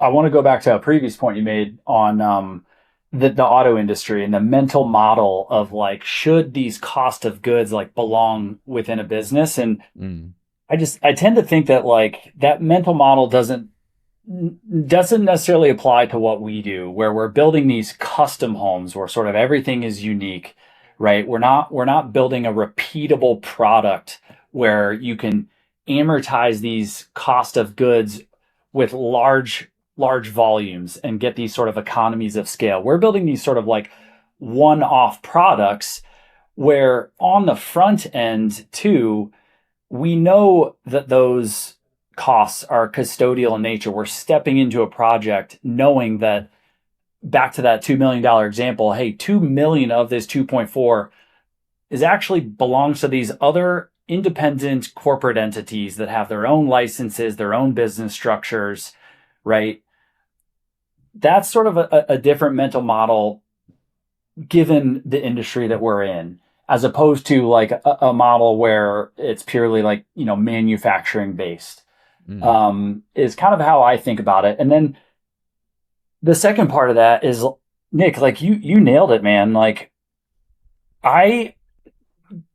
I want to go back to a previous point you made on the auto industry and the mental model of like, should these cost of goods like belong within a business? And Mm. I tend to think that like that mental model doesn't necessarily apply to what we do, where we're building these custom homes where sort of everything is unique, right? We're not building a repeatable product where you can amortize these cost of goods with large volumes and get these sort of economies of scale. We're building these sort of like one-off products where on the front end too, we know that those costs are custodial in nature. We're stepping into a project knowing that, back to that $2 million example, hey, 2 million of this 2.4 is actually belongs to these other independent corporate entities that have their own licenses, their own business structures, right? That's sort of a different mental model given the industry that we're in, as opposed to like a model where it's purely like, manufacturing based, Mm. is kind of how I think about it. And then the second part of that is, Nick, like you nailed it, man. Like I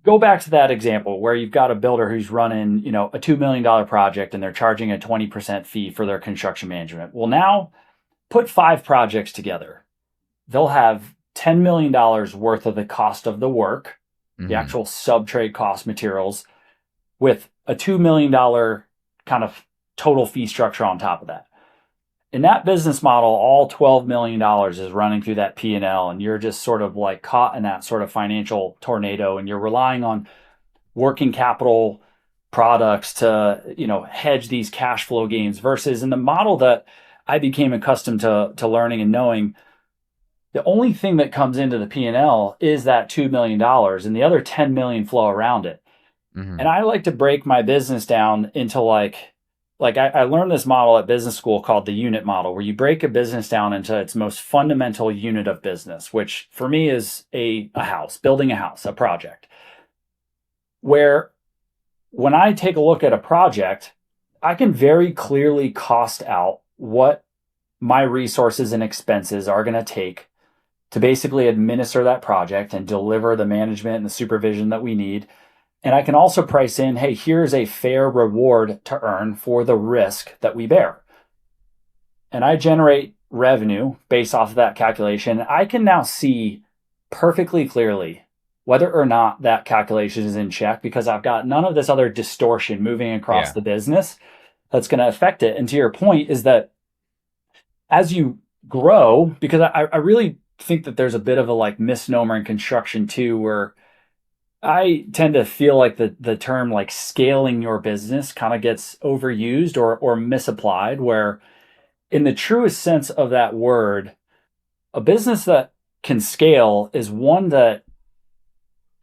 go back to that example where you've got a builder who's running, a $2 million project and they're charging a 20% fee for their construction management. Well, now put 5 projects together. They'll have $10 million worth of the cost of the work, the Mm. actual sub-trade cost materials, with a $2 million kind of total fee structure on top of that. In that business model, all $12 million is running through that P&L, and you're just sort of like caught in that sort of financial tornado, and you're relying on working capital products to, hedge these cash flow gains, versus in the model that I became accustomed to learning and knowing, the only thing that comes into the P&L is that $2 million and the other 10 million flow around it. Mm. And I like to break my business down into I learned this model at business school called the unit model, where you break a business down into its most fundamental unit of business, which for me is a house, building a house, a project. Where when I take a look at a project, I can very clearly cost out what my resources and expenses are going to take to basically administer that project and deliver the management and the supervision that we need. And I can also price in, hey, here's a fair reward to earn for the risk that we bear. And I generate revenue based off of that calculation. I can now see perfectly clearly whether or not that calculation is in check, because I've got none of this other distortion moving across Yeah. the business that's going to affect it. And to your point is that as you grow, because I really think that there's a bit of a like misnomer in construction too, where I tend to feel like the term like scaling your business kind of gets overused or misapplied, where in the truest sense of that word, a business that can scale is one that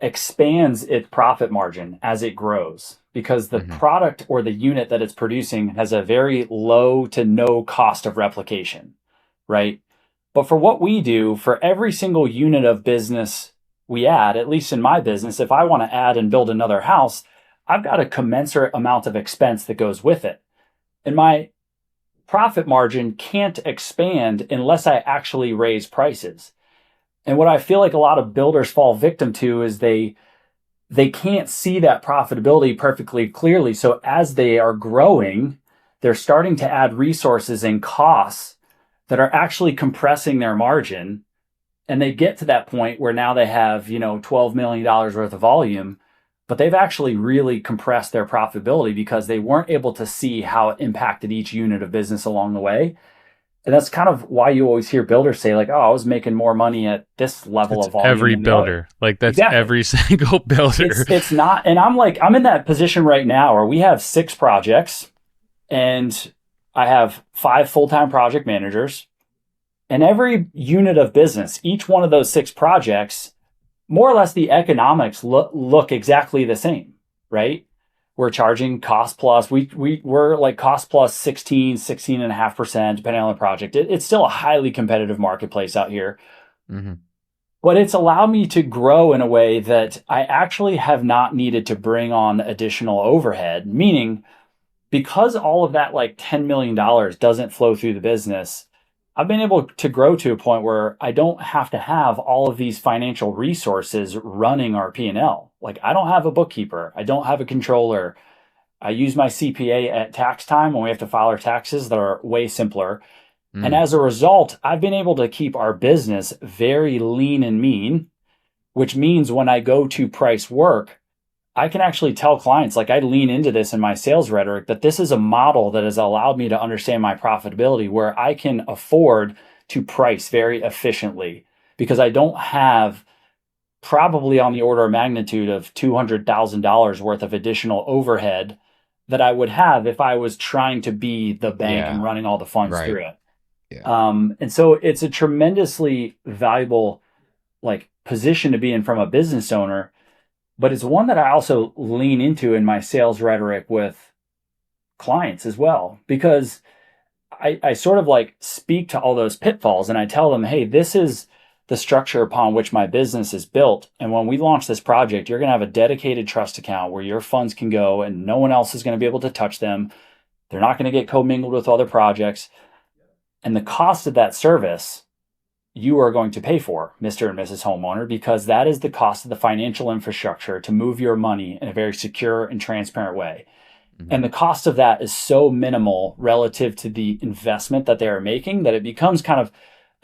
expands its profit margin as it grows, because the Mm. product or the unit that it's producing has a very low to no cost of replication, right? But for what we do, for every single unit of business we add, at least in my business, if I want to add and build another house, I've got a commensurate amount of expense that goes with it. And my profit margin can't expand unless I actually raise prices. And what I feel like a lot of builders fall victim to is they can't see that profitability perfectly clearly. So as they are growing, they're starting to add resources and costs that are actually compressing their margin. And they get to that point where now they have, $12 million worth of volume, but they've actually really compressed their profitability because they weren't able to see how it impacted each unit of business along the way. And that's kind of why you always hear builders say like, oh, I was making more money at this level That's of volume every than the other. builder. Like that's Exactly. every single builder. It's not, and I'm in that position right now where we have 6 projects and I have 5 full-time project managers, and every unit of business, each one of those 6 projects, more or less the economics look exactly the same, right? We're charging cost plus. We're like cost plus 16.5%, depending on the project. It's still a highly competitive marketplace out here, Mm-hmm. but it's allowed me to grow in a way that I actually have not needed to bring on additional overhead. Meaning, because all of that like $10 million doesn't flow through the business, I've been able to grow to a point where I don't have to have all of these financial resources running our P&L. Like I don't have a bookkeeper. I don't have a controller. I use my CPA at tax time when we have to file our taxes that are way simpler. And as a result, I've been able to keep our business very lean and mean, which means when I go to price work, I can actually tell clients, like I lean into this in my sales rhetoric, that this is a model that has allowed me to understand my profitability where I can afford to price very efficiently because I don't have probably on the order of magnitude of $200,000 worth of additional overhead that I would have if I was trying to be the bank and running all the funds through it. And so it's a tremendously valuable like position to be in from a business owner, but it's one that I also lean into in my sales rhetoric with clients as well, because I sort of like speak to all those pitfalls and I tell them, hey, this is the structure upon which my business is built. And when we launch this project, you're going to have a dedicated trust account where your funds can go and no one else is going to be able to touch them. They're not going to get commingled with other projects. And the cost of that service, you are going to pay for, Mr. and Mrs. Homeowner, because that is the cost of the financial infrastructure to move your money in a very secure and transparent way. And the cost of that is so minimal relative to the investment that they are making that it becomes kind of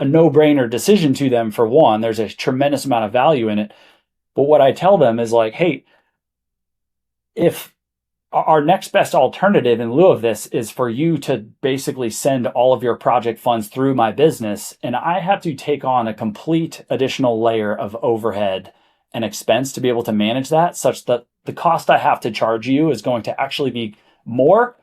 a no-brainer decision to them. For one, there's a tremendous amount of value in it. But what I tell them is like, hey, if our next best alternative in lieu of this is for you to basically send all of your project funds through my business, and I have to take on a complete additional layer of overhead and expense to be able to manage that, such that the cost I have to charge you is going to actually be more.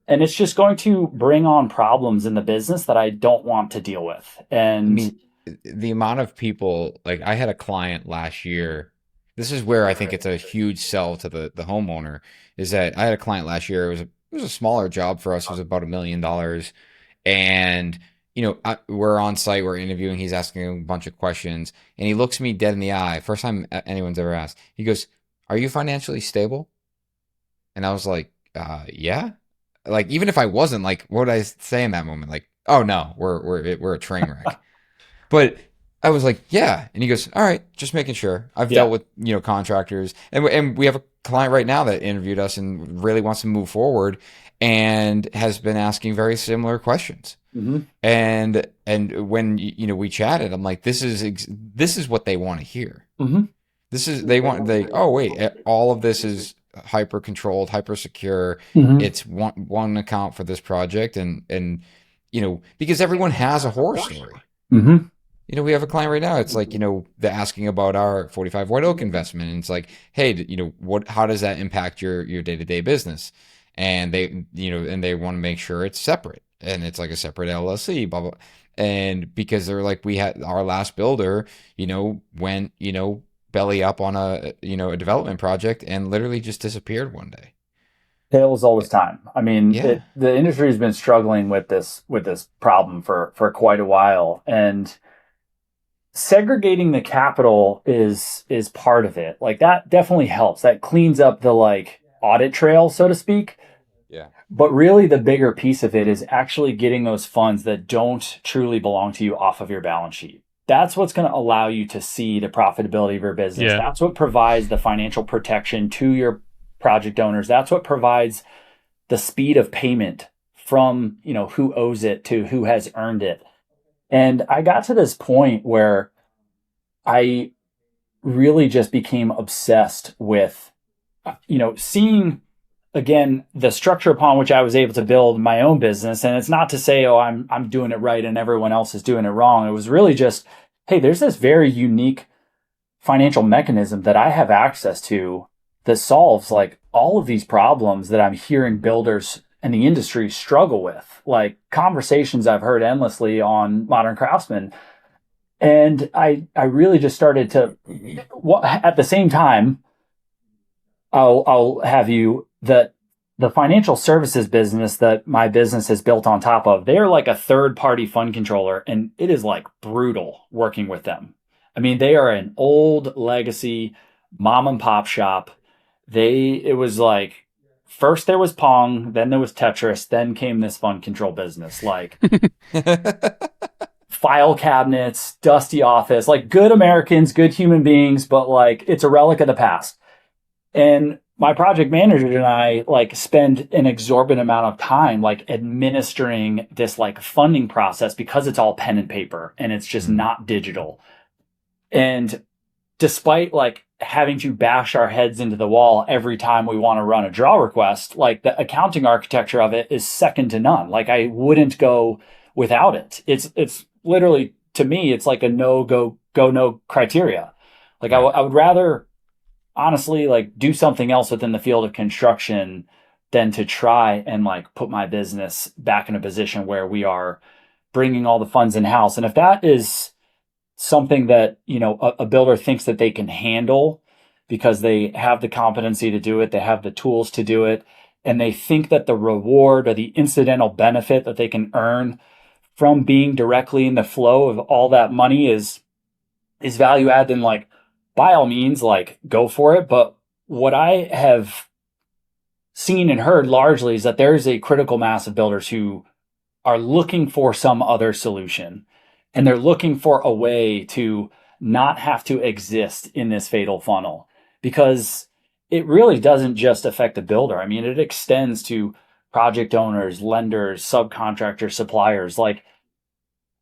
And it's just going to bring on problems in the business that I don't want to deal with. And I mean, the amount of people, like I had a client last year. This is where I think it's a huge sell to the homeowner, is that I had a client last year. It was a smaller job for us. It was about $1 million. And, we're on site, we're interviewing, he's asking a bunch of questions, and he looks me dead in the eye. First time anyone's ever asked. He goes, "Are you financially stable?" And I was like, yeah. Like, even if I wasn't, like, what would I say in that moment? Like, oh no, we're a train wreck. But I was like, yeah. And he goes, all right, just making sure. I've dealt with, contractors, and we have a client right now that interviewed us and really wants to move forward and has been asking very similar questions. And when, we chatted, I'm like, this is what they want to hear. Oh wait, all of this is hyper controlled, hyper secure. It's one account for this project. And, because everyone has a horror story. We have a client right now. It's like, they're asking about our 45 White Oak investment. And it's like, hey, how does that impact your day-to-day business? And they, and they want to make sure it's separate, and it's like a separate LLC, blah, blah. And because they're like, we had our last builder, went, belly up on a development project and literally just disappeared one day. Fails all this time. I mean, the industry has been struggling with this problem for quite a while, and segregating the capital is part of it. Like that definitely helps. That cleans up the like audit trail, so to speak. Yeah. But really the bigger piece of it is actually getting those funds that don't truly belong to you off of your balance sheet. That's what's going to allow you to see the profitability of your business. That's what provides the financial protection to your project owners. That's what provides the speed of payment from, who owes it to who has earned it. And I got to this point where I really just became obsessed with, seeing, again, the structure upon which I was able to build my own business. And it's not to say, oh, I'm doing it right and everyone else is doing it wrong. It was really just, hey, there's this very unique financial mechanism that I have access to that solves like all of these problems that I'm hearing builders and the industry struggle with, like conversations I've heard endlessly on Modern Craftsman. And I really just started to, at the same time, I'll have you that the financial services business that my business is built on top of, they're like a third party fund controller, and it is like brutal working with them. I mean, they are an old legacy mom and pop shop. It was like first there was Pong, then there was Tetris, then came this fun control business, like file cabinets, dusty office, like good Americans, good human beings, but like it's a relic of the past. And my project manager and I like spend an exorbitant amount of time like administering this like funding process because it's all pen and paper and it's just not digital. And despite like having to bash our heads into the wall every time we want to run a draw request, like the accounting architecture of it is second to none. Like I wouldn't go without it. It's literally, to me, it's like a no criteria. Like I would rather honestly like do something else within the field of construction than to try and like put my business back in a position where we are bringing all the funds in house. And if that is something that, you know, a builder thinks that they can handle because they have the competency to do it, they have the tools to do it, and they think that the reward or the incidental benefit that they can earn from being directly in the flow of all that money is value add, then like by all means, like go for it. But what I have seen and heard largely is that there's a critical mass of builders who are looking for some other solution. And they're looking for a way to not have to exist in this fatal funnel, because it really doesn't just affect the builder. I mean, it extends to project owners, lenders, subcontractors, suppliers. Like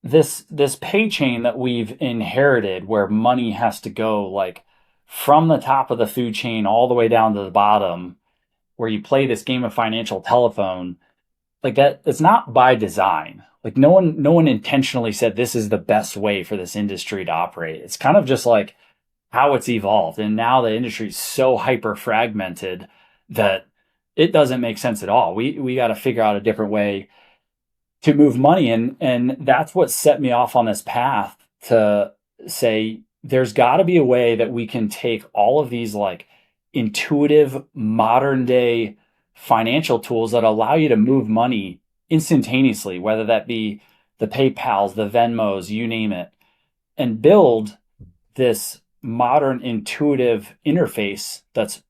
this pay chain that we've inherited where money has to go like from the top of the food chain all the way down to the bottom, where you play this game of financial telephone, like that, it's not by design. Like no one intentionally said this is the best way for this industry to operate. It's kind of just like how it's evolved. And now the industry is so hyper fragmented that it doesn't make sense at all. We got to figure out a different way to move money. And that's what set me off on this path to say, there's got to be a way that we can take all of these like intuitive modern day financial tools that allow you to move money instantaneously, whether that be the PayPals, the Venmos, you name it, and build this modern intuitive interface that's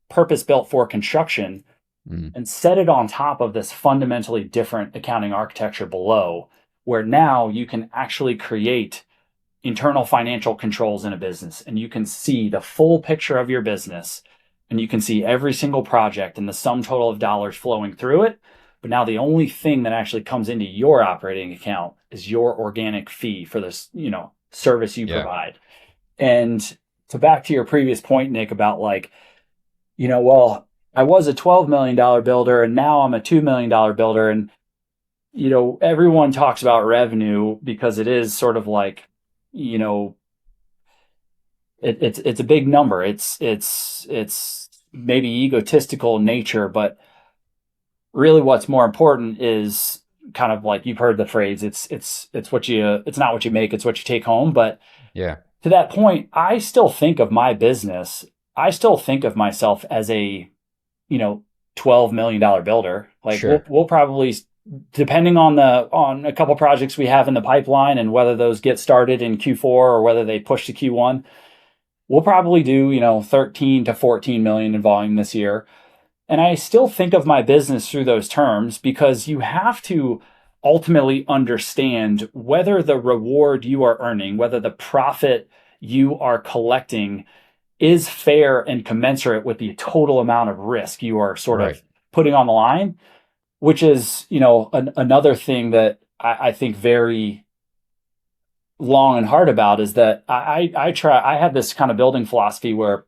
purpose built for construction and set it on top of this fundamentally different accounting architecture below, where now you can actually create internal financial controls in a business and you can see the full picture of your business and you can see every single project and the sum total of dollars flowing through it. But now the only thing that actually comes into your operating account is your organic fee for this, you know, service you provide. And to back to your previous point, Nick, about like, you know, well, I was a $12 million builder and now I'm a $2 million builder. And, you know, everyone talks about revenue because it is sort of like, you know, it's a big number. It's maybe egotistical in nature, but really what's more important is kind of like, you've heard the phrase, it's not what you make, it's what you take home. But yeah, to that point, I still think of my business. I still think of myself as a, you know, $12 million builder. Like sure. we'll probably, depending on a couple projects we have in the pipeline and whether those get started in Q4 or whether they push to Q1, we'll probably do, you know, 13 to 14 million in volume this year. And I still think of my business through those terms, because you have to ultimately understand whether the reward you are earning, whether the profit you are collecting is fair and commensurate with the total amount of risk you are sort of putting on the line, which is, you know, another thing that I think very long and hard about is that I have this kind of building philosophy where,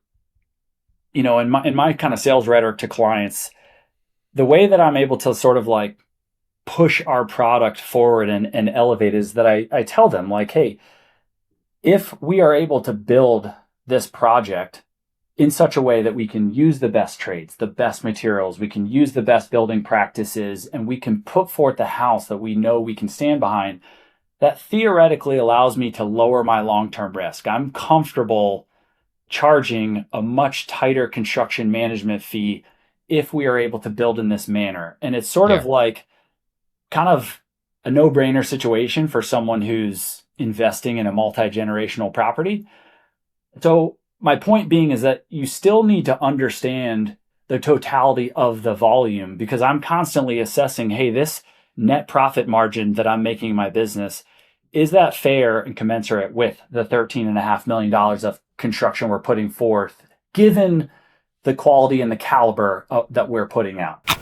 you know, in my kind of sales rhetoric to clients, the way that I'm able to sort of like push our product forward and elevate is that I tell them like, hey, if we are able to build this project in such a way that we can use the best trades, the best materials, we can use the best building practices, and we can put forth a house that we know we can stand behind, that theoretically allows me to lower my long-term risk. I'm comfortable charging a much tighter construction management fee if we are able to build in this manner. And it's sort of like kind of a no-brainer situation for someone who's investing in a multi-generational property. So my point being is that you still need to understand the totality of the volume, because I'm constantly assessing, hey, this net profit margin that I'm making in my business, is that fair and commensurate with the $13.5 million of construction we're putting forth, given the quality and the caliber that we're putting out?